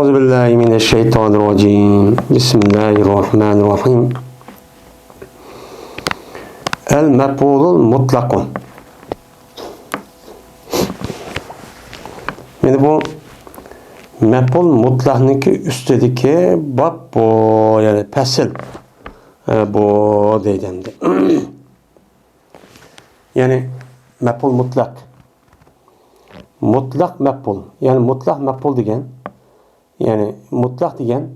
Euzubillahimineşşeytanirracim. Bismillahirrahmanirrahim. El mef'ulul mutlakun. Yani bu mef'ul mutlakniki üstedeki bab bu, yani pesil bu deydendi. Yani mef'ul mutlak. Mutlak mef'ul. Yani mutlak mef'ul degen, yani mutlak degen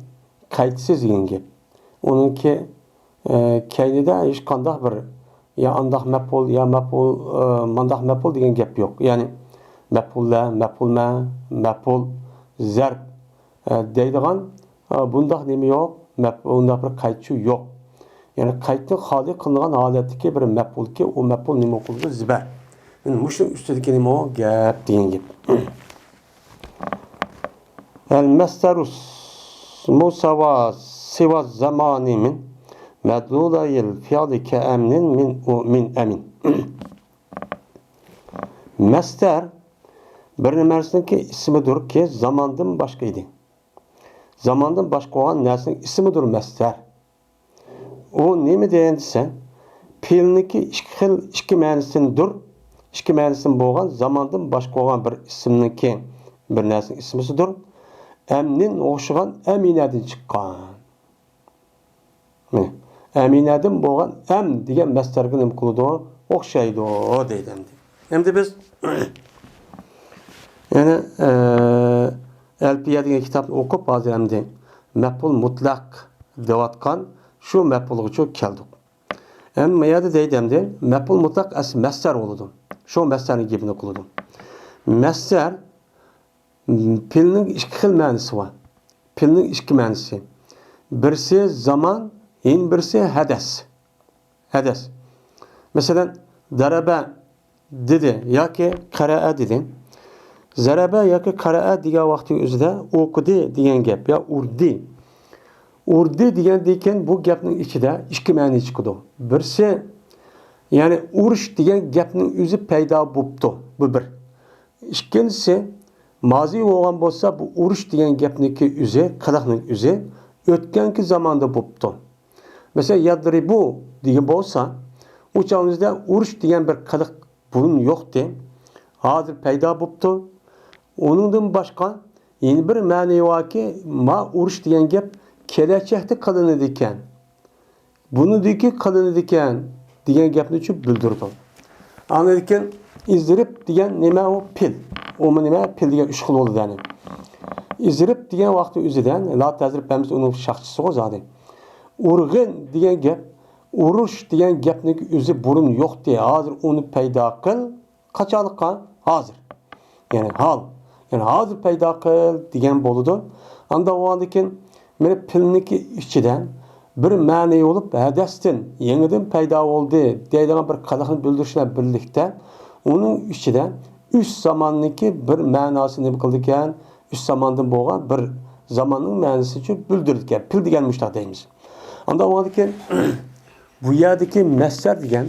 kayıtsız degen gep. Onunki kaynida hiç kandak bir ya andak mef'ul ya mef'ul mandak mef'ul degen gep yok. Yani mef'ulla, mef'ulma, mef'ul zerb deydigan bundak nemi yok. Bundak bir kayıtçı yok. Yani kayıtlı hali kılınan haletdeki bir mef'ul ki o mef'ul nemi okuldu ziber. Yani muşun üstündeki nemi o gep degen gep. El mesderus musava siva zamani min medlulayil fiali ke emnin min emin. Mesder bir numarasındaki ismidir ki zamandan başkaydı. Zamandan başka olan nersinin ismidir mesder. O ne mi deyendiysen fiilniki iki ma'nisindir. İki ma'nisin bo'lgan zamandan başka olan bir isimniki bir nersinin ismisidir. Emnin o'xshagan aminadan chiqqan. Aminadan bo'lgan am degan mastarga nima qiladi? O'xshaydi deydi endi. Endi biz yani Alpiya degan kitobni o'qib hozir endi maf'ul mutlaq deyotgan shu maf'ulga keldik. Endi bu yerda deydi endi maf'ul mutlaq asl mastar bo'ladi. Shu mastarning gapini qiladi. Mastar Pilning iki xil ma'nosi var. Pilning iki ma'nosi. Birisi zaman, yin birisi hadas. Hadas. Mesela daraba dedi yoki qara'a dedi. Zaraba yoki qara'a degan vaqtning o'zida o'qidi degan gap yo urdi. Urdi degan bu gapning ichida ikki ma'no chiqadi. Birisi yani urush degan gapning o'zi paydo bo'libdi. Bu bir. Ikkinchisi mazi bo'lgan bo'lsa bu urush degan gapniki o'zi, qiliqning o'zi o'tganki zamonda bo'libdi. Mesela yadribu degan bo'lsa, u chog'ingizda urush degan bir qiliq bunun yo'qdi. Hozir paydo bo'libdi. Uningdan boshqa yana bir ma'no borki, ma urush degan gap kelajakda qilinadi ekan. Bunidagi qilinadi ekan degan gapni tushib bildirdi. Anladikən izdirib degan nima o pil. O nima pil degan üç xil bo'ladi yani. İzdirib degan vaqtni o'zidan la tazrib bamiz uning shaxsisi o'zadi. Urg'in degan gap, urush degan gapning o'zi burun yo'qdi. Hozir uni paydo qil. Qachonqa? Hozir. Yani hal. Yani hozir paydo qil degan bo'ladi. Anda o'g'andikin meni pilniki ichidan bir ma'no bo'lib hadasdan yangidan paydo bo'ldi deydigan bir qiliqni bildirishlar birlikda uning ichida üç zamanniki bir ma'nosini nima qildi ekan? Üç zamandan bo'lgan bir zamonning ma'nosini uchun bildirdi ekan. Pil degan mushtaq deymiz. Unda o'g'andikin bu yerdagi masdar degan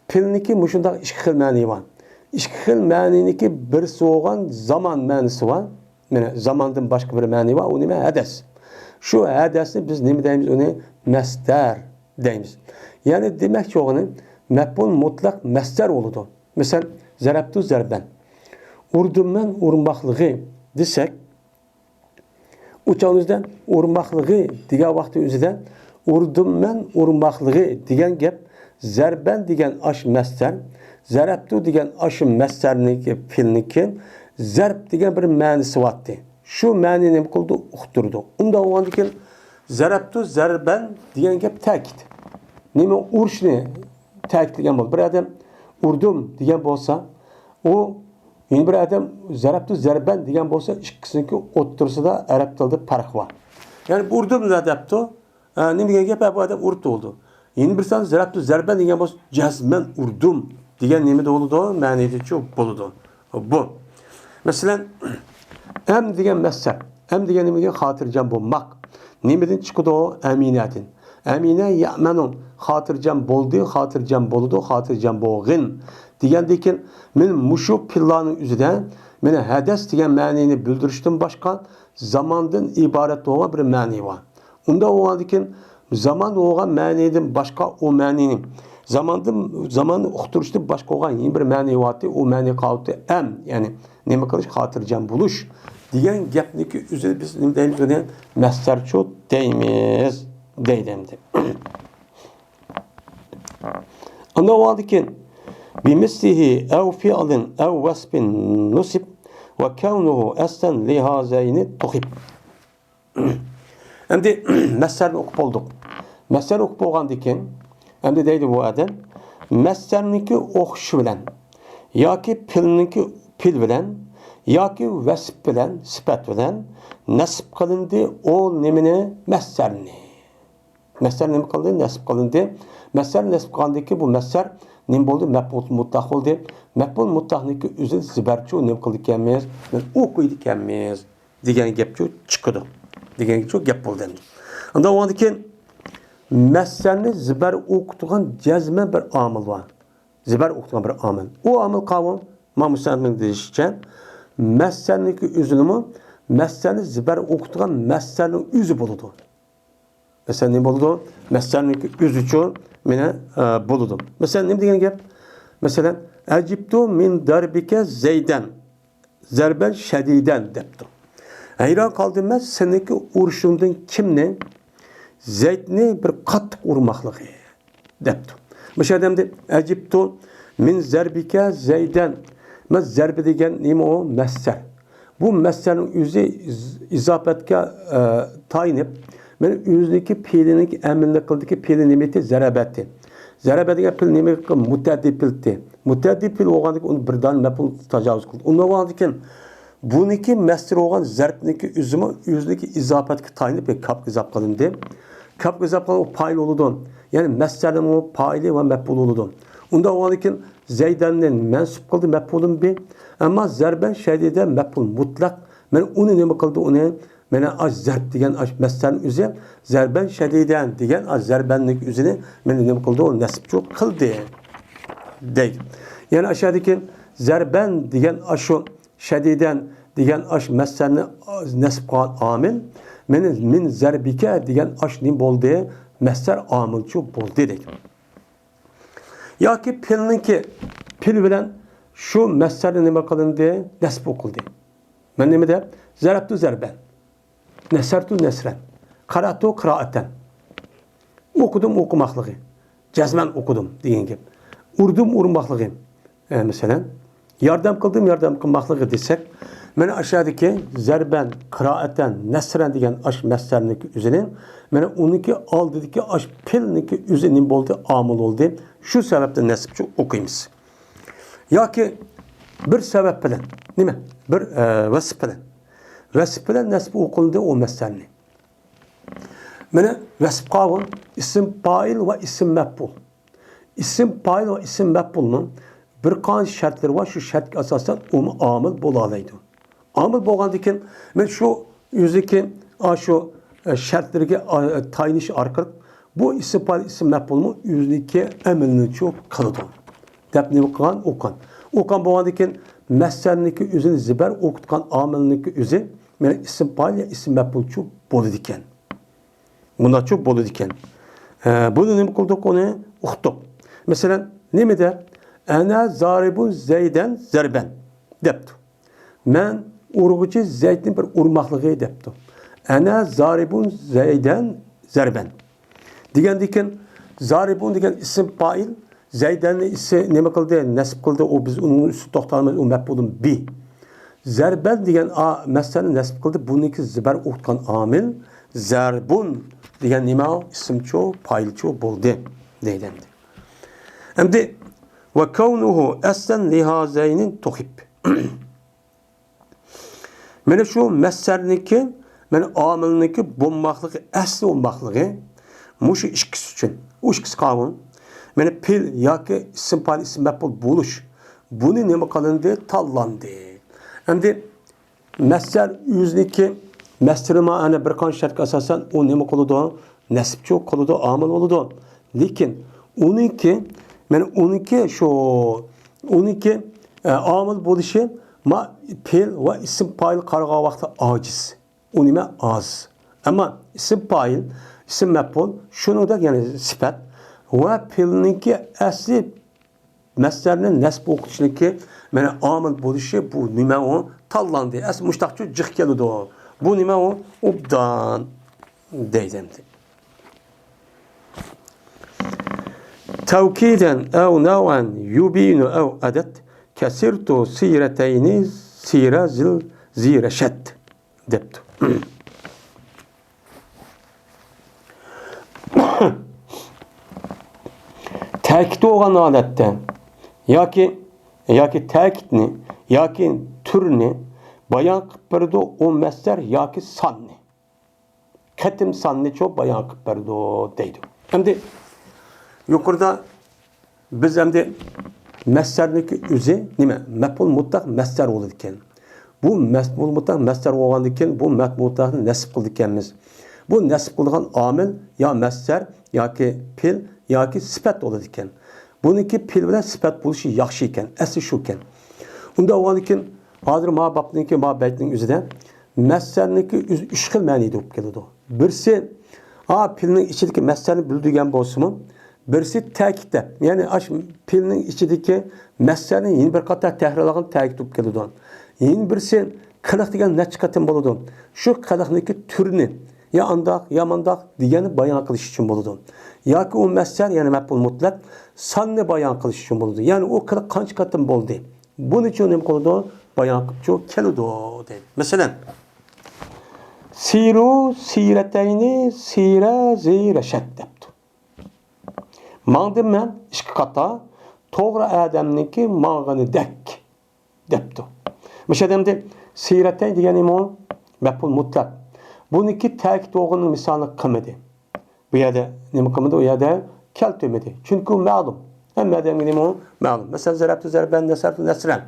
pilniki mushundaq ikki xil ma'no bor. İki xil ma'niniki birisi bo'lgan zamon ma'nosi bor. Mana zamondan boshqa bir ma'no bor. U nima? Hadas. Şu hadasni biz nima deymiz? Uni masdar deymiz. Yani demek ki onu mef'ul mutlaq masdar bo'ladi. Mesela zarabtu zarban. Urdim men urmoqligi desek, uçağınızdan urmoqligi degan vaqtda o'zida urdim men urmoqligi degan gap zarban degan ash masdar, zarabtu degan ash masdarniki filniki zarb degan bir ma'nosi bor. Şu ma'ni nima qildi? Uqtirdi. Unda o'g'andikin zarabtu zarban degan gap ta'kid. Nima urishni ta'kidlagan bo'ldi. Bir odam urdim degan bo'lsa, o yeni bir adam zarabtu zarban degan bo'lsa, ikkisiniki o'ttirsida arab tilida farq bor. Yani urdim zarabtu nima degan gap? Bu odam urdi bo'ldi. Yeni bir san zarabtu zarban degan bo'lsa, jazman urdim degan nima bo'ladi? Ma'nisi bo'ladi. Bu. Mesela em degan masdar. Em degan nimaga xotirjam bo'lmoq. Nimadan chiqadi o? Aminatin. Amina ya'manun. Xotirjam bo'ldi, xotirjam bo'ladi, xotirjam bo'lg'in. Degandekin men mushu pillarning o'zida meni hadas degan ma'noni bildirishdan boshqa zamandan ibaret olan bir ma'ni var. Unda oğandikin zaman oğan ma'niden başka o ma'ninin zaman uqtirishda başka oğan yeni bir ma'ni vardı. O ma'ni qavti yani nima qilish xotirjam bo'lish degan gapniki o'zida biz nima deymiz buni mastarcho deymiz deydi endi. Unda oğandikin bimislihi ev fi'lin ev vasfin nusib ve kavnuhu aslan lihazayni tuhib. Endi mastarni o'qib oldik. Mastarni o'qib olgandan endi deydi bu adam mastarniki o'qishi bilan yoki pil bilan yoki vasf bilan sifat bilan nasib qilindi o nimani mastarni. Mastar nima qildi? Nasib qilindi. Mastar nasib qilgandiki bu mastar nim bo'ldi? Maf'ul mutlaq bo'ldi. Maf'ul mutlaqniki o'zi zibarchu nim qildi ekanmiz, o'qiydi ekanmiz degan gapchu chiqdi. Degan gap bo'ldi endi. Unda ondan keyin mastarni zibar o'qitgan jazma bir omil bor. Zibar o'qitgan bir omil. O omil qavm Muhammadning deyishicha mastarniki o'zini mastarni zibar o'qitgan mastarning o'zi bo'ladi. Mesela ne buldu? Mesela üzücü mene buldu. Mesela ne diyen gap? Mesela Eciptu min darbike zeyden zerben şediden deptu. Hayran kaldım ben seneki uruşundan kimne? Zeydni bir kattık urmaklığı deptu. Mesela demdi Eciptu min zerbike zeyden. Mes zerbe degen neymi o? Messer. Bu messerin yüzü izafetke tayinip men o'zidagi fe'lining amilni qildiki fe'li nimati zarabati. Zarabatiga fe'l nima qildi? Mutaddi fe'ldi. Mutaddi fe'l bo'lgandiki uni birdan maf'ul tajovuz qildi. Undan bo'lgandan buniki mastar bo'lgan zarbniki o'zidagi izofatga tayinib kap izof qilindi. Kap izof qilgan o fa'il bo'ladi. Ya'ni mastarning o fa'ili va maf'ul bo'ladi. Undan bo'lgandan Zaydandan mansub qildi maf'ulun bi, ammo zarban shadida maf'ul mutlaq. Men uni nima qildi? Uni Mene az zerb degan mastarning o'zi zarban shadidan degan az zarbanlik o'zini meni nima qildi? O nasibchi qildi deydi. Ya'ni aşağıdaki zarban degan shu shadidan degan mastarni nasib qilgan omil min zarbika degan nim bo'ldi? Mastar omilchi bo'ldi deydi. Yoki pil bilan shu mastarni nima qilindi? Nasib qildi. Men nima deb? Zarabtu zarban. Nesertu nesren. Karatu kıraaten. Okudum okumaklığı. Cezmen okudum deyin gibi. Urdum urmaklığı. Mesela yardım kılmaklığı desek. Mene aşağıdaki zerben, kıraaten, nesren deyen aş meslerindeki üzerine. Mene onunki al dediki aş pilniki üzerinin oldu, amıl oldu. Şu sebepten nesipçi okuyumuz. Ya ki bir sebep bilen. Değil mi? Bir vasıf bilen. Vasıf bilen nasip okuldu o mesleğini. Mene vasıf kavun isim fail ve isim mef'ul. İsim fail ve isim mef'ulun bir kan şartları var. Şu şart asasen onu amil bulalaydı. Amil boğandıkken men şu yüzdeki şu şartları tayiniş arkalık bu isim fail isim mef'ulun yüzdeki emelini çok kalıdı. Depni okan okan. Okan boğandıkken mesleğindeki üzerine ziber okutkan amilindeki üzerine men isim fail ya isim mef'ul çok bolu diken. Bunlar çok bolu diken. Bunu ne kıldık onu okuduk. Mesela ne mi der? Ana zaribun zeyden zerben deptu. Men urgucu zeydin bir urmaklığı deptu. Ana zaribun zeyden zerben. Digen diken zaribun digen isim fail zeydenli ise ne mi kıldı? Nasip kıldı. O biz onun üstü doktorumuz o mef'ulun bi. Zerben diyen meselenin nasip kıldı. Bununki ziber okutkan amil. Zerbun diyen nima isimço, failço buldu. Deydi. Hem de ve kavnuhu eslen lihazeynin tuhib. Mene şu meselniki, mene amilniki bulmaklığı, esli olmaklığı, muşu işkisi için. O işkisi kavun. Mene pil, yaki isim fail, isim mef'ul buluş. Bunu nima kılındı? Tallandı. Hem de mesler yüzdeki meslerime hani bir kan şart asasen o nima kılıdı? Nasipçi kılıdı, amil oldu. Lakin onunki amil buluşu ma pil ve isim fail karga vakti aciz. o nime az. Ama isim fail, isim mef'ul, şunu da yani sifat ve fiilninki asli meslerinin nesb okutuşundaki mana amil bo'lişi bu nima o tanlandı. Asli muştaqçı cıq keldi o. Bu nima o obdan deydim. Tevkiden ev navan yubinu ev adet kesirtu sireteyni sira zireşet deptu. Tekit olan adetten yoki tekitni yoki türni bayan qilib berdi o mesler yoki sanni. Ketim sanni çok bayan qilib berdi deydi. Endi yukarıda biz endi meslerdeki üze nima? Mef'ul mutlaq mesler olur iken. Bu mef'ul mutlaq mesler olgan iken bu mef'ul mutlaqni nasib qildik ekanmiz. Bu nasib qilgan amil ya mesler yoki pil yoki sifat olur iken. Buniki pil bilan sifat bo'lishi yaxshi ekan, asli shu ekan. Unda olgan iken hozir ma babniki ma baytning o'zida meslerniki 3 xil ma'noda bo'lib keladi. Birisi pilning ichidagi meslerni bildirgan bo'lsa-mu, birisi ta'kidda, ya'ni ash pilning ichidagi meslerni yeni bir qator tahrirlagan ta'kid bo'lib keladi. Yeni birisi qiliq degan necha qatim bo'ladi. Shu qiliqniki turini ya andaq ya mandaq degani bayon qilish uchun bo'ladi. Yoki u mesler ya'ni maf'ul mutlaq sanni bayon qilish uchun bo'ladi. Ya'ni u qiliq qancha qatim bo'ldi. Buning uchun nima qiladi? Bayon qilib keladi deydi. Masalan, siru siratayni sira zirashat debdi. Mangdim men ikki qata to'g'ri odamniki mang'ini dak debdi. Mishadamda siratay degani nima? Maf'ul mutlaq. Buniki ta'kid o'g'ini misolni qilmadi. Bu yerda nima qilmadi? U yerda keltirmadi. Chunki ma'lum. Hamma odamga nima ma'lum. Masalan, zarabtu zarban nasartu nasran.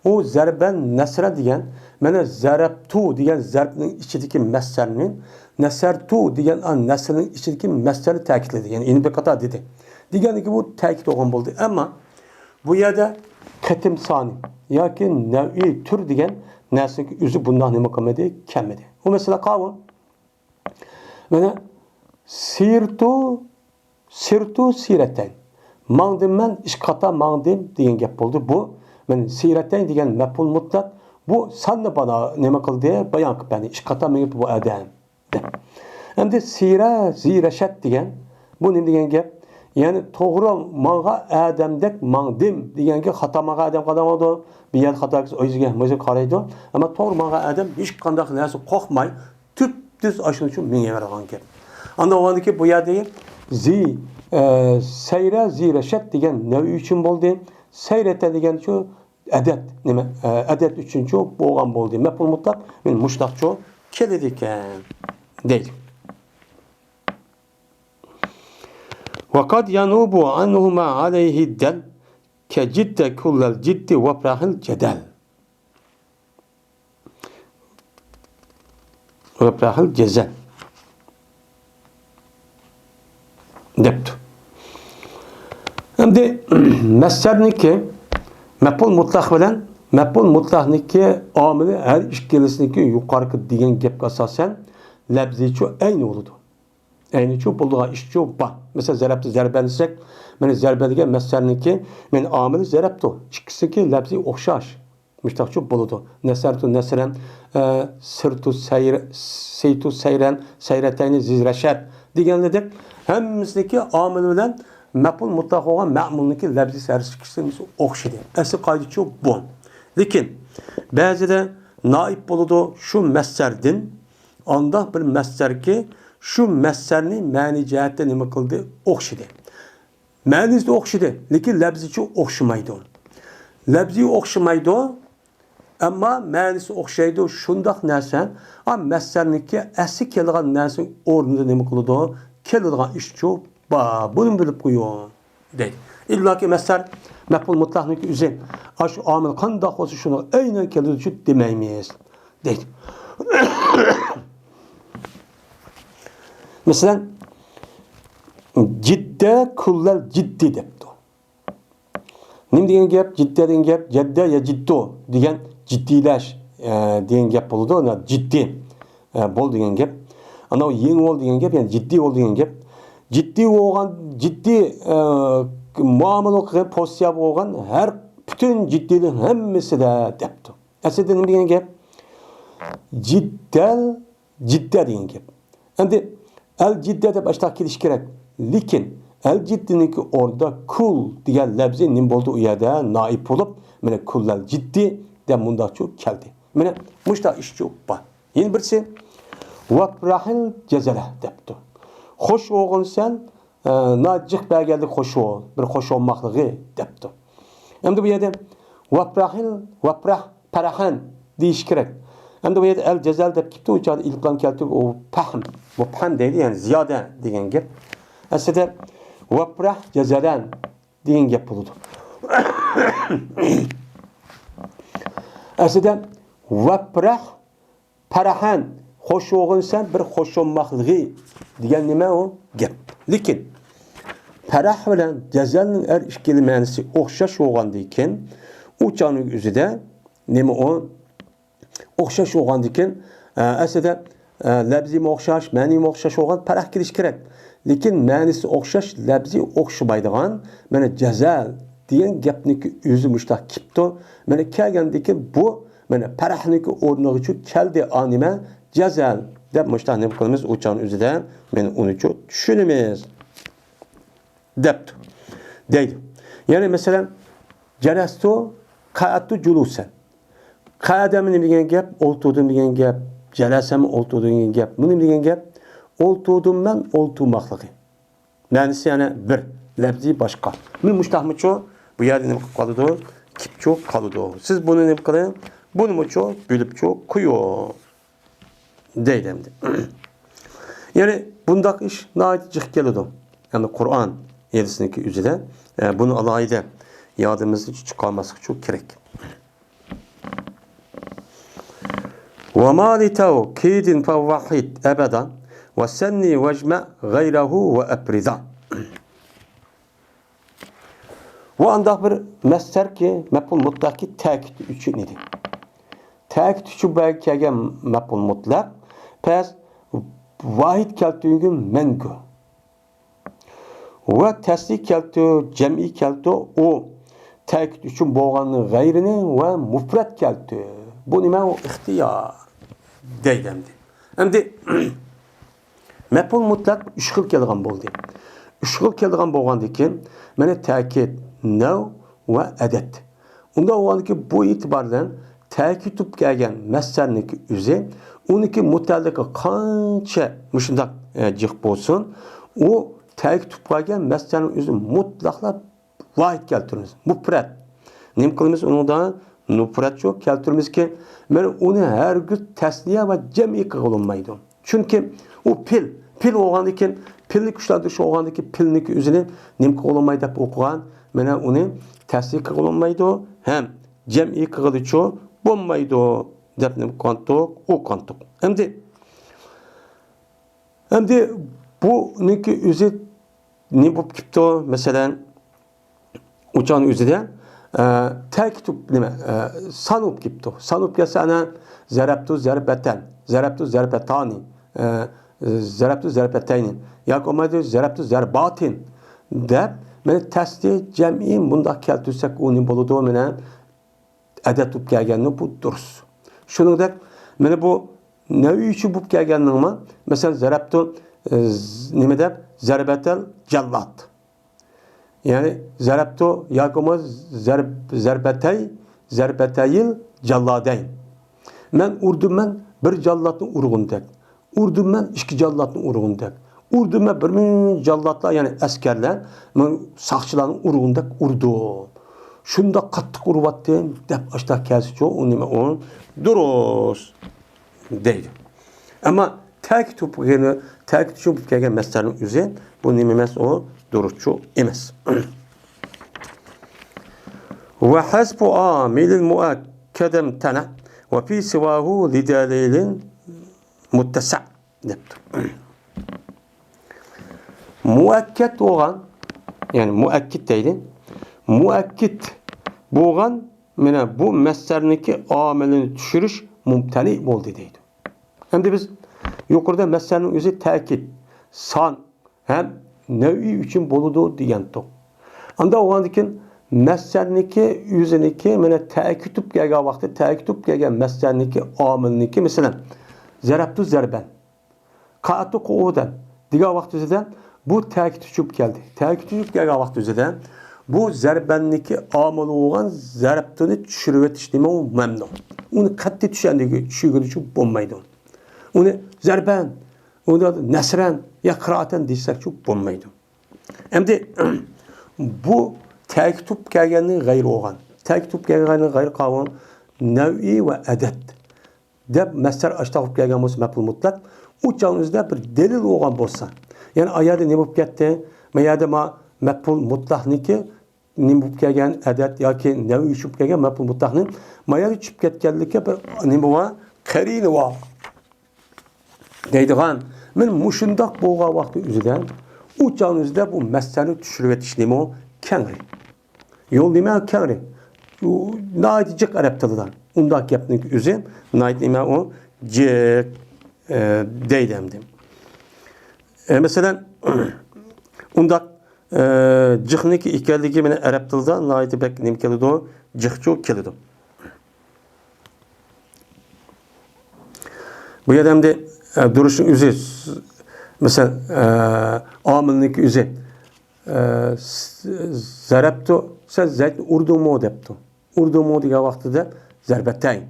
O zarban nasra degan mana zarabtu degan zarbning ichidagi masdarning nasartu degan nasrning ichidagi masdarni ta'kidladi. Ya'ni endi bir qator dedi. Deganiki bu ta'kid o'g'in bo'ldi. Ammo bu yerda qatim soni yoki nav'iy tur degan narsaga o'zi bundan nima qilmadi, kelmadi. O mesela qavun. Mana sirtu siratan. Mangdim men ish qata mangdim degan gap bo'ldi. Bu men siratan degan maf'ul mutlaq bu sanni bana nima qildi? Bayon qilib berdi. Ish qata men bu adam. Endi sira zirashat degan bu nima degan gap? Ya'ni to'g'ri manga adamdek mangdim deganga xato manga adam qadamadi. Bir yer xatosi o'ziga o'zi qaraydi. Ammo to'g'ri manga adam hech qanday narsa qo'rqmay tüp-tüz ashuni uchun menga bergan gap. Anda o'g'andiki bu yerda sayra zirashat degan navi uchun bo'ldi. Sayrata degan shu adat nima? Adat uchun shu bo'lgan bo'ldi. Maf'ul mutlaq men mushtaqcho keladi ekan deydi. وقد ينوب عنهما عليه الدل كجد كل الجد وفرح الجدل وفرح الجزل depti. Endi masdarniki maf'ul mutlaq bilan maf'ul mutlaqniki omili har ikkilasiniki yuqorqi degan gapga asosan labzichu ayni bo'ladi. Ayni chu bo'ldigan ish chu bor. Mesela zarabtu zarban desek, mana zarba degan masdarniki men omili zarabtu. Ikkisiniki labzi o'xshash. Mushtaqchu bo'ladi. Nasartu nasran, sirtu saytu sayran, sayratayni zirashat deganlar hammasiki omil bilan maf'ul mutlaq bo'lgan ma'mulniki labzi sarishkisi o'xshaydi. Asl qoidachi bu. Lekin ba'zida naib bo'ladi shu masdardan onda bir masdarki şu masdarning ma'ni jihatda nima qildi? O'xshaydi. Ma'nisi o'xshaydi, lekin labzichi o'xshamaydi. Labzi o'xshamaydi, ammo ma'nisi o'xshaydi. Shundoq narsa, masdarniki asli kelgan narsa o'rnida nima qiladi? Keladigan ishchi buni bilib qo'ying deydi. Illaki masdar maf'ul mutlaqniki o'zi shu omil qanday bo'lsa shuni aynan keladi demaymiz deydi. Mesela cidde kullal ciddi debdi. Nim degan gap? Ciddi degan gap, jadda ya jiddo degan jiddiylash degan gap bo'ladi. Ona jiddi. bol degan gap. Ana yeng ol degan gap, yani jiddiy ol degan gap. Jiddiy bo'lgan, jiddiy muomala qilgan, pozitsiya bo'lgan har bütün jiddiylik hammasida debdi. Aslida nima degan gap? Jidda degan gap. Endi al jidda deb ashta kelish kerak. Lekin al jiddiniki orada kul degan labzi nim bo'ldi u yerda naib bo'lib, mana kullal jiddiy deb mundaqcha keldi. Mana mushta ish yo'q bor. Yana birisi vaprahil jazala debdi. Xo'sh o'g'ilsan, najiq berganlik xo'sh ol, bir xo'sh olmoqligi debdi. Endi bu yerda vaprah parahan deyish kerak. Endi bu yerda al jazal deb ketdi, u joyda ilqon keltirib o fahm. Bu fahm deydi, yani ziyoda degan gap. Aslida vaprah jazalan degan gap bo'ladi. Aslida vaprah parahan xo'sh o'g'ilsan, bir xo'sh olmoqligi degan nima o gap. Lekin parah bilan jazalning har ikkili ma'nosi o'xshash bo'lgandan keyin u joyning o'zida nima o o'xshash bo'lgandan keyin aslida labzi o'xshash, ma'ni o'xshash bo'lgan parah kelish kerak. Lekin ma'nosi o'xshash, labzi o'xshamaydigan mana jazal degan gapniki o'zi mushtaq kipto. Mana kelgandan keyin bu mana parahniki o'rniga uchun keldi anima jazal deb mushtaq nima qilamiz u joyning o'zida men uni tushunamiz debdi. Deydi. Yani mesela jalastu qa'atu julusan. Qa'adam nima degan gap? O'ltirdim degan gap. Jalasam o'ltirdim degan gap. Bu nima degan gap? O'ltirdim men o'ltirmoqligi. Ma'nosi yana bir, labzi boshqa. Men mushtahmicho bu yerda nima qilib qoladi? Kipcho qoladi. Siz buni nima qiling? Buni mucho bilibcho qo'ying. Deydi endi. Yani bundaq ish nayt jiq keladi. Yani Kur'an yerisiniki üzere bunu alayda yadımızda çıkarması çok gerek. وَمَا لِتَوْ كِيدٍ فَوَّحِدْ أَبَدًا وَسَنِّي وَجْمَ غَيْرَهُ وَأَبْرِدًا. Bu anda bir mesler ki mef'ul mutlak ki tekit üçü nedir? Tekit üçü belki kelgen mef'ul mutlak pes vahid keltiğin gün mengu. Ve teslik kelti, cem'i kelti o tekit üçün boğanın gayrini ve mufret kelti. Bu nime o ihtiyar deydemdi. Şimdi mef'ul mutlak üç xil kelgan bo'ldi. Üç xil kelgan bo'lgandan keyin mana tekit, nav ve adat. Unda o'g'anki bu itibardan tekitib kelgan masdarniki o'zi uniki mutallaqi qancha mushundaq jiq bo'lsin, u tekitib kelgan masdarning o'zi mutlaqlab vahid keltiramiz. Mufrat. Nima qilamiz undan? Mufrat yo'q keltiramizki, mana uni hargiz tasniya va jam'i qilolmaydi. Chunki u pil bo'lgandan keyin pilni kuchlantirish bo'lgandan keyin pilniki o'zini nima qilolmaydi deb o'qigan, mana uni tasniya qilolmaydi, ham jam'i qilishi bo'lmaydi deb nima qantoq, u qantoq. Endi buniki o'zi ne bo'lib ketdi? Masalan, uçağın o'zida tekitib nima sanub ketdi. Sanub kelsa ana zarabtu zarbatan, zarabtu zarbatani, zarabtu zarbatayn yoki olmaydi zarabtu zarbatin deb mana tasdi jam'i bundaq keltirsak u nima bo'ladi? Mana adatib kelganni bu durust. Shuningdek mana bu naviy uchun bo'lib kelganmi? Masalan zarabtu nima deb zarbatal jallat. Yani zarabtu yakımız zarbetayil calladayn. Men urdum men bir jallatın urğundak. Urdum men iki jallatın urğundak. Urdum men bir jallatlar yani askerler men saqçıların urğundak urdu. Şunda qattiq urvatdim deb aşta kelsiço o nima on durus deydi. Ama tekitib kelgan masdarning o'zi bu nima emas, o duruşçu emas. Ve hasbu amilil muakkedem tana ve fi sivahu lidalilin muttesa' debdi. Muakked bo'lgan, yani muakkid deydi. Muakkid bo'lgan mana bu masdarniki amilini tushirish mumtani bo'ldi deydi. Endi biz Yukarıda meselenin özü tekit, san hem nevi için boludu diyendik. Anda o andikin mesleniki yüzüniki mene tekitüp gelgen vakti tekitüp gelgen mesleniki amilniki mesela zarabtu zarben kaatu kuudan diga vakti üzerinden bu tekitüp geldi. Tekitüp gelgen vakti üzerinden bu zarbenniki amil olan zarabtını düşürüvet işlemi o memnun. Onu katli düşendeki düşürücü bulmaydı. Onu zarben, onu nesren ya kıraaten diysek çok bulmaydı. Hem de bu tekitüp gelgenin gayrı olan. Tekitüp gelgenin gayrı kalan nev'i ve edet. Deb mesler açtağıp gelgen olsa meful mutlak. Uçağınızda bir delil olan bolsa. Yani ayada ne bulup gitti? Meyada ma meful mutlakniki ne bulup gelgen edet ya ki nev'i üçüp gelgen meful mutlaknin. Mayada üçüp getkenlike bir ne bulup kerini var. Deydiğen men muşundak boğağı vakti üzüden uçağınızda bu mesleğini düşürüvet işlemi o kenri. Yol deme kenri. Nait cık Arap tılıdan. Undak yaptık üzüm. Nait deme o cık deydemdim. Mesela undak cıkniki ikerligi mene Arap tılıdan nait bek nem kelidi o cıkçu kelidi. Bu yerdemde duruşun üzü mesela amilniki üzü zarabtu sen zaten urdu mu deptu. Urdu mu diye vaktide zarbetayn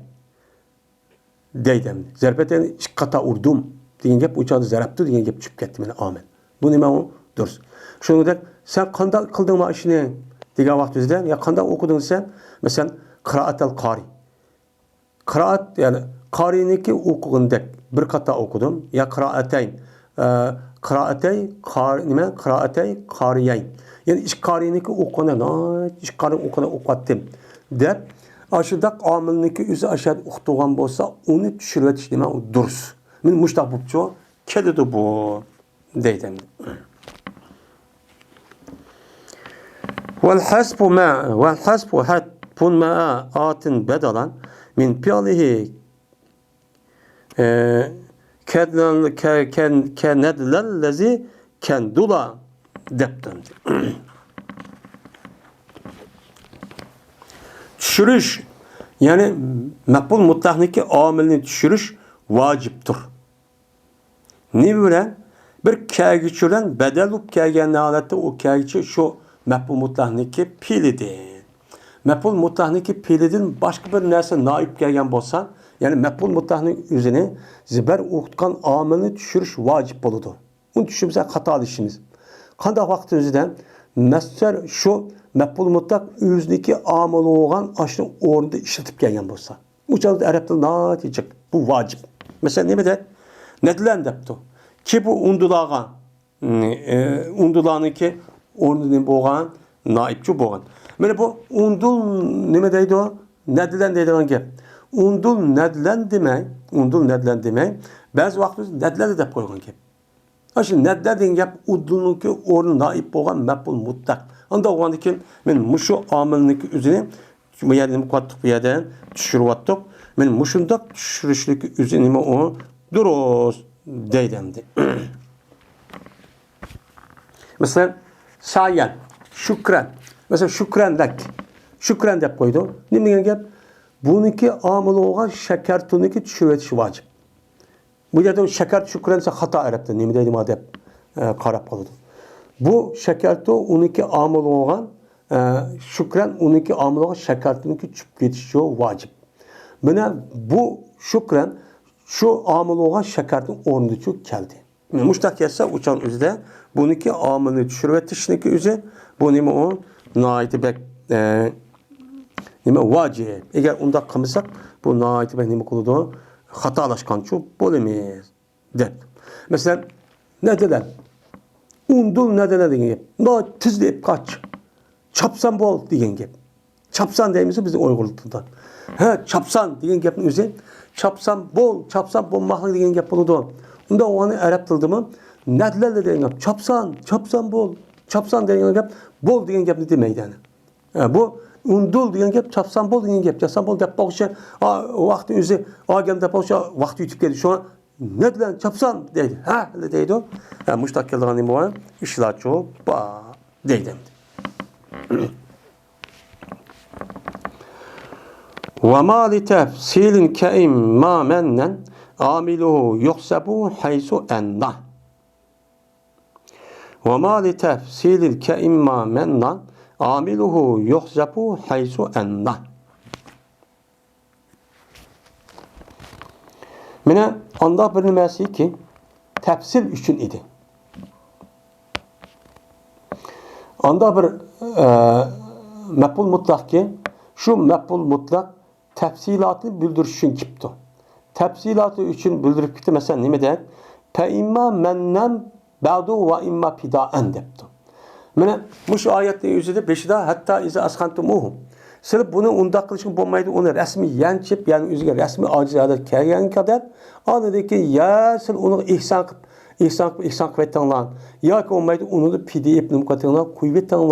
deydem. Zarbetayn kata urdum diyen gep uçadı zarabtu diyen gep çıkıp gitti beni amin. Bu nime o dursun. Şunu da sen kanda kıldın mı işini diye vaktide ya kanda okudun sen mesela kıraatel kari. Kıraat yani kariniki okudun bir kata okudum ya kıraateyn kıraatey nime kıraatey kariyeyn. Yani iş kariniki okuna iş karin okuna okattım dep aşıdak amilniki üzü aşağı okuduğun bolsa onu düşürüvet işleme o durs. Men muştaq bupçu kelidi bu deydim. Vel hasbu hatpun ma atin bedalan min fi'lihi kenedlellezi kendula deptim. Düşürüş yani mef'ul mutlakniki amilini düşürüş vaciptir. Ne böyle? Bir kâgiçüren bedel olup kâgen halette o kâgiçi şu mef'ul mutlakniki pilidir. Mef'ul mutlakniki pilidin başka bir nerse naip gelgen bolsa yani mef'ul mutlakniki üzerine ziber uğutkan amilini düşürüş vacip oludur. Bunu düşünürse hatalı işimiz. Kanda vakti üzerinde mesler şu mef'ul mutlak yüzdeki amil olan aşırı orada işletip gelgen bolsa. Bu çalıda Arap'ta ne diyecek? Bu vacip. Mesela ne de nedilen deptu. Ki bu undulağa undulağınki orada boğan naipçi boğan. Böyle bu undul ne deydi o? Nedilen deydi o gep. Undul nedilen demek. Bazı vakti nedilen de dep koygan gep. Aşın nedilen deyin gep undulunki orada naip boğan mef'ul mutlak. Anda o andaki men muşu amilniki üzerine bu yerden mukattık bir yerden düşürüp attık. Men muşundak düşürüşlük üzerine o duruz deydemdi. Mesela sayen, şükran. Mesela şükran dep koydu. Ne demek gep? Bununki amil olan şeker tuniki düşürüvetiş vacip. Bu yerde şeker şükran ise hata Arap'ta. Ne deydim adep karab kalıdı. Bu şeker tu uniki amil olan şükran uniki amil olan şeker tuniki düşürüvetiş vacip. Buna bu şükran şu amil olan şekertin orunda çok geldi. Muştak yasa uçan üzde bununki amilini düşürüvetişniki üzde bu nime o naiti bek nime vacip. Eğer onda kımısak bu naiti bek nime kuludu hatalaşkan çok bolemeyiz der. Mesela ne dediler? Undul ne dediler diyen gep. Na tizleyip kaç. Çapsan bol diyen gep. Çapsan deyimizi bizi uyguladılar. Çapsan diyen gepin üzde çapsan bol mahlı diyen gep buludu. Onda o anı Arap tıldı mı? Nedlerle diyen gep. Çapsan bol. Çapsan diyen gep. Bol diyen gep ne demeydi yani. Bu undul diyen gep. Çapsan bol diyen gep. Çapsan bol dep bakışı. Vakti üzü. Ağam dep bakışı. Vakti ütüp geldi. Şu an ne bilen çapsan deydi. Ha deydi o. Yani muştak keldiğin nima bu? İşlaçı o ba deydi. Ve ma li tefsilin ke'im ma mennen amiluhu yuhsabu haysu enna. Ve ma li tefsilil ke'im ma menna amiluhu yuhsabu haysu enna. Mine anda bir nimesi ki tefsil üçün idi. Anda bir mef'ul mutlak ki şu mef'ul mutlak tefsilatını bildirüş için gipti. Tefsilatı için bildirip gitti. Mesela ne der? Pe imma mennem ba'du ve imma pida'en depti. Mine bu ayetin yüzüde beşi de hatta ize askantumuhum. Sırf bunu unda kılışın bulmaydı onu resmi yençip yani üzüge resmi acizade kelgen kadar anladı ki ya sen onu ihsan kıvetten ya ki olmaydı onu da pide ipnim katından kuvvetten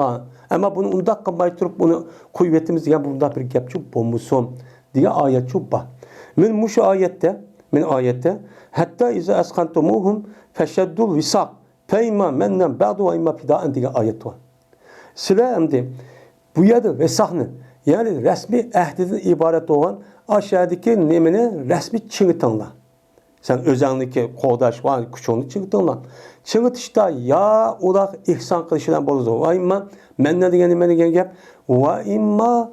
ama bunu unda kılmayı turup bunu kuvvetimiz diye bunda bir gepçi bulmuşsun diye ayet çubba. Min şu ayette hatta ize askantumuhum feşeddul visak feyma mennen ba'du ve imma pida'en diye ayet var. Sıra emdi bu yadı ve sahne yani resmi ehdiden ibaret olan aşağıdaki nemini resmi çıngıtınla. Sen özellikle kodaş var, küçüğünü çıngıtınla. Çıngıtışta ya olak ihsan kılışından boluzu. Ve imma menden diyen gep. Ve imma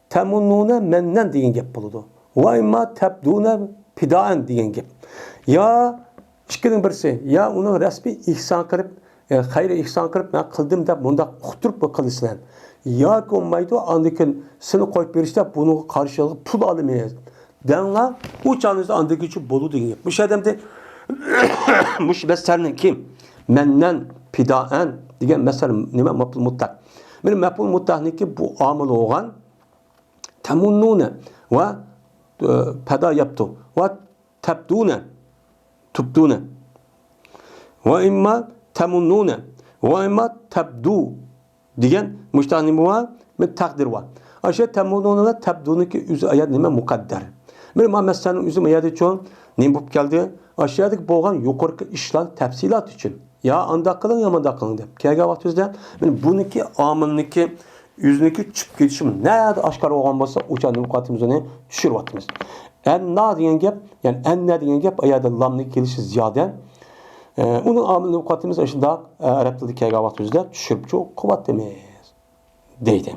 temunnune menden diyen gep boludu. Ve imma tebdune pidaen diyen gep. Ya çıkının birisi ya onu resmi ihsan kılıp hayır ihsan kılıp ben kıldım da bunda kuturup bu kılışlan. Ya ki olmaydı andıkın seni koyup verişte bunu karşılığı pul alamayız. Denla uçağınızda andaki için bolu diye. Bu şey demdi. Bu meselenin kim? Menden pidaen diyen mesele nime mef'ul mutlak. Benim mef'ul mutlak ki bu amıl olan temunnune ve peda yaptı ve tubdune ve imma temunnune ve imma tebdu diyen müştahni muva ve takdir var. Aşağı temunnune ve tebdune ki üzü ayet nime mukadder. Benim meselenin üzüm ayeti çoğun ne bu geldi? Aşağıdaki boğan yukarı işler tefsilat için. Ya anda kılın ya manda kılın deyip. Kâga vaktizde bununki amınınki yüzüneki çıp geçişim ne aşkar aşkar olan olsa uçan mukatimize ne düşür vaktimiz. En na diyen gep yani en ne diyen gep ayada lamlık gelişi ziyade. Onun amın mukatimiz aşında Arap'taki kâga vaktizde düşürüp çok kuvvetimiz. Deydim.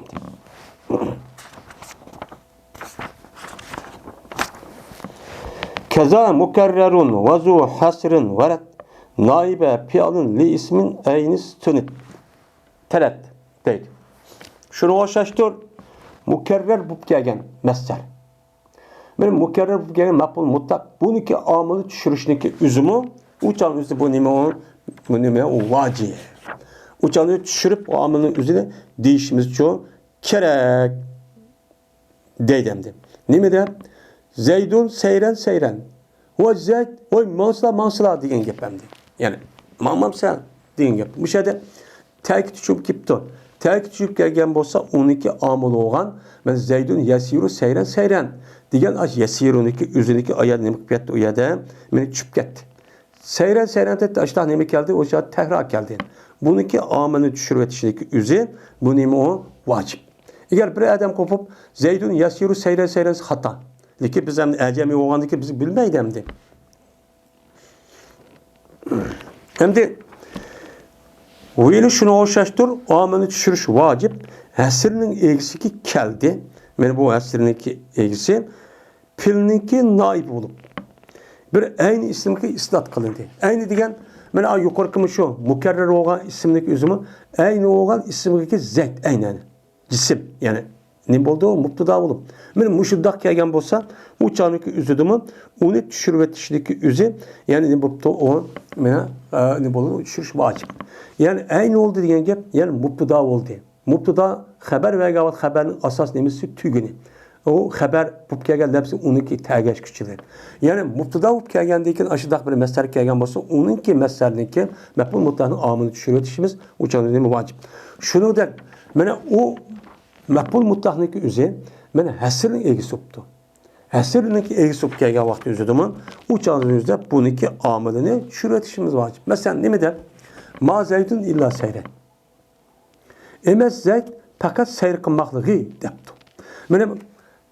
Keza mukerrerun ve zu hasrın veret naibe piyalın li ismin eynis tünit telet deydi. Şunu hoşlaştır mukerrer bu gelgen mesler. Benim mukerrer bu gelgen mef'ul mutlak bununki amını düşürüşündeki üzümü uçan üzü bu nime o vaci. Uçanı düşürüp o amının üzerine değişimiz çoğu kerek deydemdi. Ne de? Zeydun seyren. O Zeyd, o mansla diyen gepemdi. Yani mamam sen diyen gep. Bu şeyde terk düşüp gipto. Terk düşüp gelgen bolsa 12 amıl olan ben Zeydun yesiru seyren. Diyen aş yesiruniki üzüniki ayet nemek bitti o yerde beni çüp gitti. Seyren dedi aşağı nemek geldi o şey tekrar geldi. Bununki amını düşürvetişindeki üzü bu nemi o vacip. Eğer bir adam kopup Zeydun yesiru seyren hata. Ki biz hem ecemi oğlandı ki bizi bilmeydi hem de. Hem de o şunu hoşlaştır, o amını düşürüş vacip. Esrinin ilgisi ki keldi. Yani bu esrinin ilgisi pilninki naib olup. Bir aynı isimdeki islat kılındı. Aynı diyen, ben yukarı şu mukerrer olan isimdeki üzümü, aynı olan isimdeki zeyt, aynen. Cisim yani. Ne oldu? Mubtada olup. Benim muşuddak kelgen bolsa, bu çağındaki üzüdümü, onu düşürvetişindeki üzü, yani ne oldu o, ne oldu? Düşürüş vacip. Yani aynı oldu diyen gep, yani mubtada oldu. Mubtada haber ve gavat haberin asas nemesi tügünü. O haber bu kelgen hepsi onunki tergeç küçülür. Yani mubtada bu kelgendeyken aşıdak bir mesler kelgen bolsa, onunki meslerdeki mef'ul mutlağının amını düşürvetişimiz, o çağındaki nemi vacip. Şunu der, o mef'ul mutlaqniki üzü mene həsirin ilgisi oldu. Həsirindeki egisi kelgan vaqt özüdümün, o çağınızda buniki amilini çürütüşümüz vacib. Mesela ne mi de? Ma zeydun illa seyre. Emes zeyd fakat seyir qılmaqlığı depti. Mene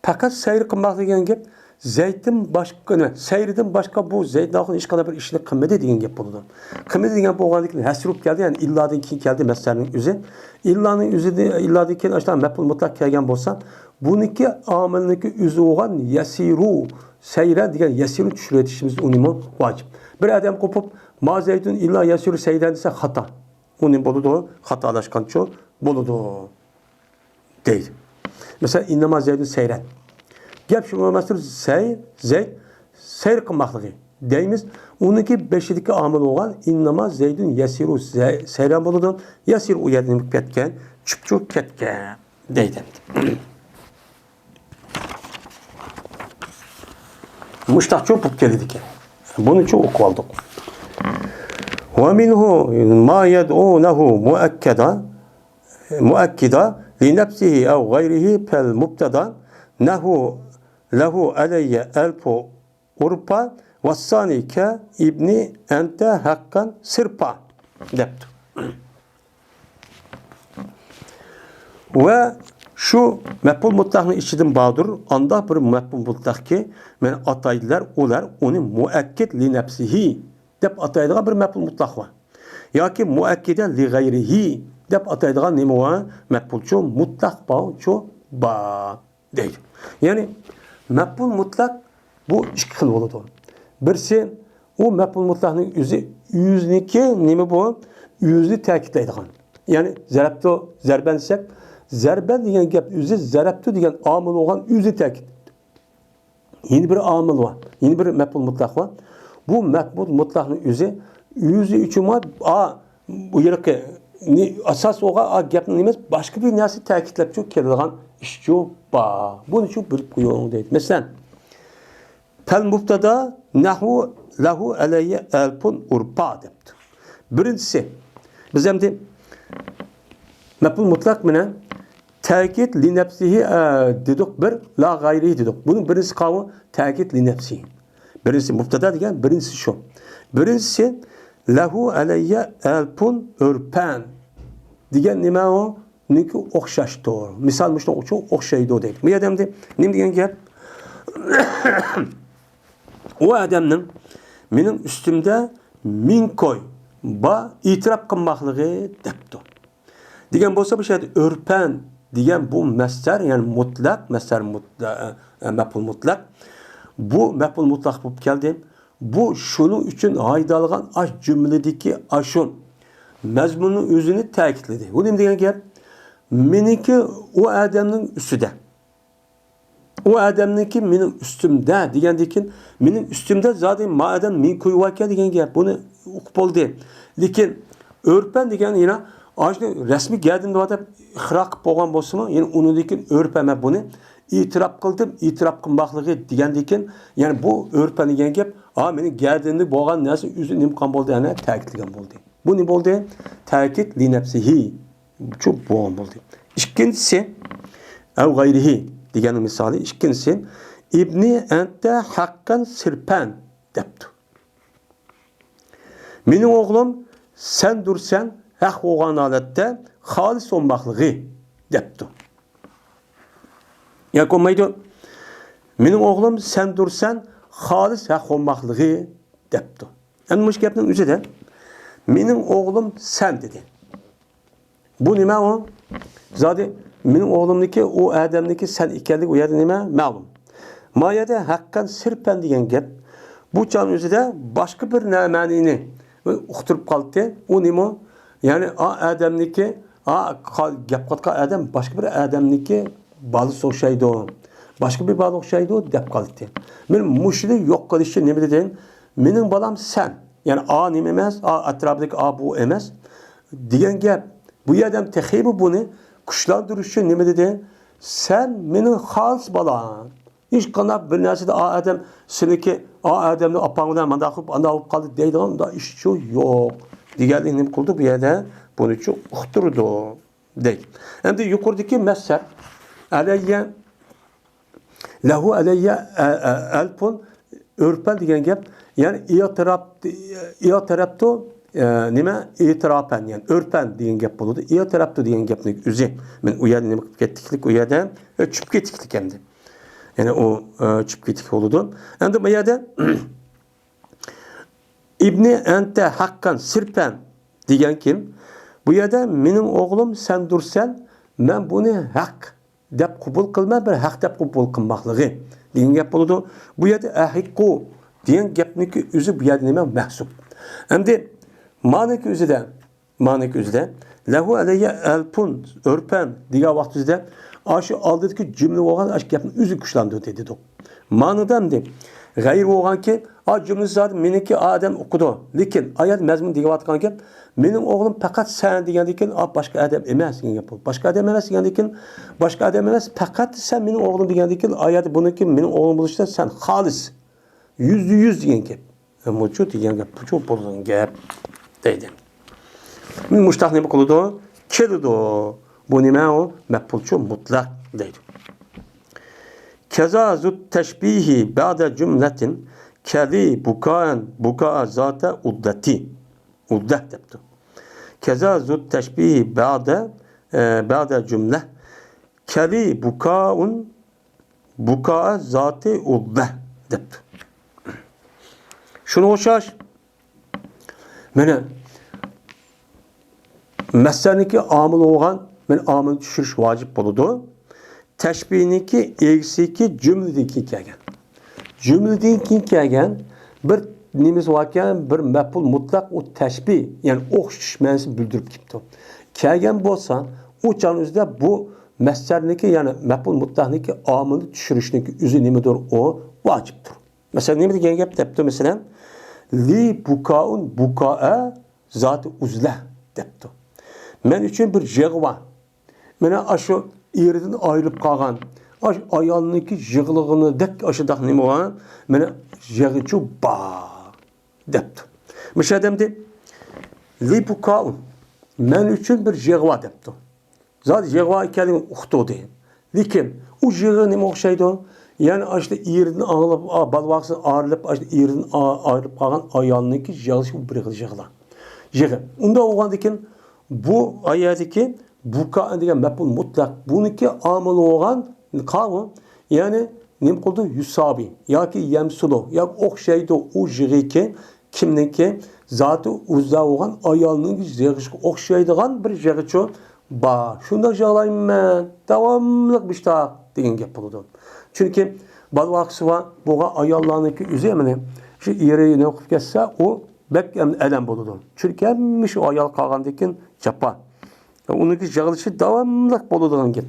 fakat seyir qılmaqlığı degan gap Zeyd'in başka, seyirden başka bu Zeyd daxil hiç kadar bir işini kımmeti degan gap buludu. Kımmeti degan boğanlıkla həsirup geldi, yani illadan keyin geldi meselenin üzü. İllanın üzü de illadan keyin aşağı mef'ul mutlak kelgan bolsa, buniki amilniki üzü olan yasiru seyre degan yasiru çürütüşümüz unimi vacip. Bir adam kopup ma Zeydun illa yasiru seyren dese hata. Unim boludu, hatalaşkan çok boludu. Değil. Mesela innama Zeydun seyren. Gap şu olmasıdır seyr qılmaqlığı deyimiz. Onunki beşidiki amil olan innama Zeydun yasiru seyran boludu. Yasir u yerden ketken, çupçuk ketken deydi. Muştaq çok bup geldi ki. Bunu çok oku aldık. Ve minhu ma yed'unehu muakkida li nefsihi ev gayrihi pel mubtada nehu lehu aleyye elfu urpa vassani ke ibni ente hakkan sırpa depti. Ve şu mef'ul mutlaqni içidim bağdır. Anda bir mef'ul mutlaq ki men ataydılar ular onu muakkid li nefsihi dep ataydıgan bir mef'ul mutlaq var. Yoki muakkide li gayrihi dep ataydıgan nima var? Mef'ulçu mutlaq bağçu ba deydi. Yani mef'ul mutlaq bu iki xil boludu. Birisi o mef'ul mutlaqning yüzniki nima bu? Yüzni ta'kidlaydigan. Yani zarabtu zarban desek, zarban degan gap yüzü zarabtu degan amil olan yüzni ta'kid. Yeni bir amil var. Yeni bir mef'ul mutlaq var. Bu mef'ul mutlaqning yüzü üçün var. Bu yerki asas oğa gapning emas, başka bir narsa ta'kidlab çok keladigan ish yo'q. Bunun için bilip koyuyorum deydi. Mesela fel mubtada nahu lahu aleyye elpun urpa depti. Birincisi biz hem de mef'ul mutlak mine ta'kid li nefsihi dedik bir la gayrihi dedik. Bunun birincisi kavmi ta'kid li nefsihi. Birincisi mubtada degan birincisi şu. Birincisi lahu aleyye elpun urpan degan nima o? Niki o'xshashdir. Misal shunday uchun o'xshaydi deydi. Bu odamda nima degan gap? O odamning mening ustimda min qo'y va e'tirof qilmoqligi debdi. Degan bo'lsa bu yerda urpan degan bu masdar, ya'ni mutlaq, masdar maf'ul mutlaq. Bu maf'ul mutlaq bo'lib keldi. Bu shuning uchun haydalgan ash jumladagi ashun mazmunning o'zini ta'kidladi. Bu nima degan gap? Meniki o adamning üstüde. O adamniki mening üstümde degandekin mening üstümde zaten madem men qo'yib degan gap. Buni o'qib bo'ldi. Lekin o'rpan degan yana ashni rasmiy gadin deb ixro qilib bo'lgan bo'lsa-mu, ya'ni unidekin o'rpama buni e'tirof qildim, e'tirof qilmoqligi degandekin, ya'ni bu o'rpan degan gap, mening gadinda bo'lgan narsa o'zi nima qilgan bo'ldi, ana ta'kidlagan bo'ldi. Bu nima bo'ldi? Ta'kid li nafsihi. Çok boğan oldu. İkincisi ev gayrihi degenin misali. İkincisi İbni ente hakkan sirpen depti. Mening oğlum sen dursan haq olgan holatda xolis olmoqligi depti. Yoki olmaydi. Mening oğlum sen dursan xolis haq olmoqligi depti. Endi mush gapning o'zida mening oğlum sen dedi. Bu nima o? Zaten benim oğlumdaki o adamdaki sen ikenlik o yerde nima? Ma'lum. Mayada hakkan sirpen degan gap. Bu çağın özüde başka bir namanini uqtirib qoldi. O nima? Yani adamdaki gap qotgan adam başka bir adamdaki balı o'xshaydi. Başka bir balı o'xshaydi deb qoldi. Men mushni yo'q qilishni nima dedim? Mening balam sen. Yani nima emas, atrofidagi bu emas degan gap. Bu adam tehibi bunu kuşlandırışı nima dedi? Sen mening xalis balam. Hiç qanday bir narsada adam seniki adamni opangdan manda qilib olib qoldi deydigan da ish shu yo'q. Deganlik nima qildi bu yerda? Buni chu uqtirdi deydi. Endi yuqoridagi masal alayya Lehu aleyye elpun örpel diyen gap yani iyaterapto nima itirapen yani örpen diyen gap buludu. İyaterapto diyen gapnik üze. Men uyad nima kettiklik uyadan çüp kettiklik endi. Yani o çüp kettik oldu. Endi bu yerde İbni ente hakkan sirpen diyen kim? Bu yerda mening o'g'lim sen dursan, men buni haq deb qabul qilma, bir haq deb qabul qilmoqligi degan gap bo'ladi. Bu yerda ahiqqu degan gapniki o'zi bu yerda nima mahsub. Endi ma'niki o'zida lahu alayya alpun örpen degan vaqt o'zida shu oldidagi jumla bo'lgan shu gapni o'zi kuchlandi dedi. Ma'noda endi g'ayr bo'lganki, cümlesi zaten meniki adam okudu. Lekin ayet mezmun deyatgan gap, mening o'g'lim faqat sen degandikin, boshqa adam emas degan gap. Boshqa adam emas degandikin, boshqa adam emas, faqat sen mening o'g'lim degandikin, ayet buniki mening o'g'lim bo'lishda sen xolis %100 degan gap. Ammo shu degan gap, bu çok bo'lgan gap deydi. Men mushtaq nima qiladi? Keladi. Bu nima o? Maf'ulchu mutlaq deydi. Keza zut teşbihi ba'da cümletin keli buka'a zata uddati. Uddah deptu. Keza zut teşbihi ba'da cümle keli buka'a zati uddah deptu. Şunu hoşaş. Mene mesleniki amil olgan men amil düşürüş vacip boludu. Teşbihiniki eksiki cümledeki kelgen. Cümledeki kelgen bir nimiz varken bir mef'ul mutlak o teşbih yani o'xshash ma'nosini bildirib kelibdi. Kelgen bo'lsa, u jonimizda bu masdarniki yani mef'ul mutlaqniki omilni tushirishning o'zi nimadir o vojibdir. Mesela nima degan gap debdi mesela li bukaun bukaa zat uzla debdi. Men uchun bir yig'va. Mana shu eridan ayrilib qolgan ayolniki yig'lig'ini dek ashudaq nima bo'lgan? Mana yig'ichu ba debdi. Misha demdi li bukaun men uchun bir yig'va debdi. Zat yig'va ekanligini uqtdi. Lekin u yig'i nima o'xshaydi? Yani işte eridan ağlab, balvaqsi arilib, işte eridan ayrilib qolgan ayolniki yig'ishi bir yig'la. Yig'i. Unda o'g'andikin bu ayadiki buka degan maf'ul mutlaq buniki amil bo'lgan qavm yani nim qildi yusabi yoki yamsulu yoki o'xshaydi u yig'iki kimniki zoti o'zida bo'lgan ayolning yig'ishiga o'xshaydigan bir yig'ichi ba shunda yig'layman davomli bishta degan gap bo'ladi. Chunki balvaqsi va bo'lgan ayollarniki o'zi mana shu eri ne o'qib ketsa u bek adam bo'ladi. Chunki hamma shu ayol qolgandan keyin japa. Uniki yig'ilishi davomli bo'ladigan gap.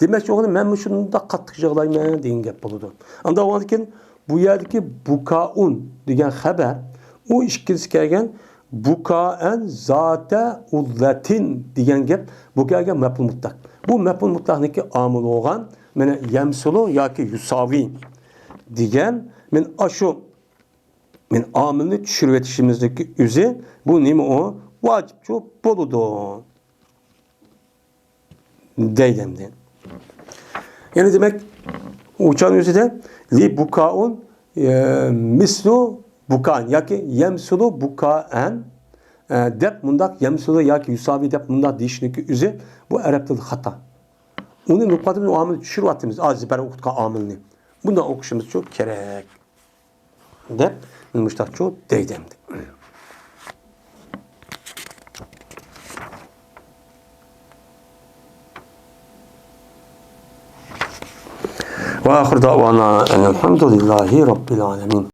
Demak, o'g'lim men shunda qattiq yig'layman degan gap bo'ladi. Unda o'g'lim keyin bu yerdagi bukaun degan xabar u ikkinchisi kelgan bukaan zata ullatin degan gap bu kelgan maf'ul mutlaq. Bu maf'ul mutlaqniki omil bo'lgan mana yamsulu yoki yusavi degan men omilni tushirib etishimizdagi o'zi bu nima o vojibchi bo'ladi. Deydemdi. Yani demek uçan yüzüde li bukaun mislu bukan yaki yemsulu bukaen dep mundak yemsulu yaki yusavi dep mundak deyişindeki üzü bu Arap dili hata. Onu nukladığımız o amili düşürüp attığımız az beri okutkan amilini. Bundan okuşumuz çok gerek. Dep müştak çok deydemdi. وآخر دعوانا أن الحمد لله رب العالمين.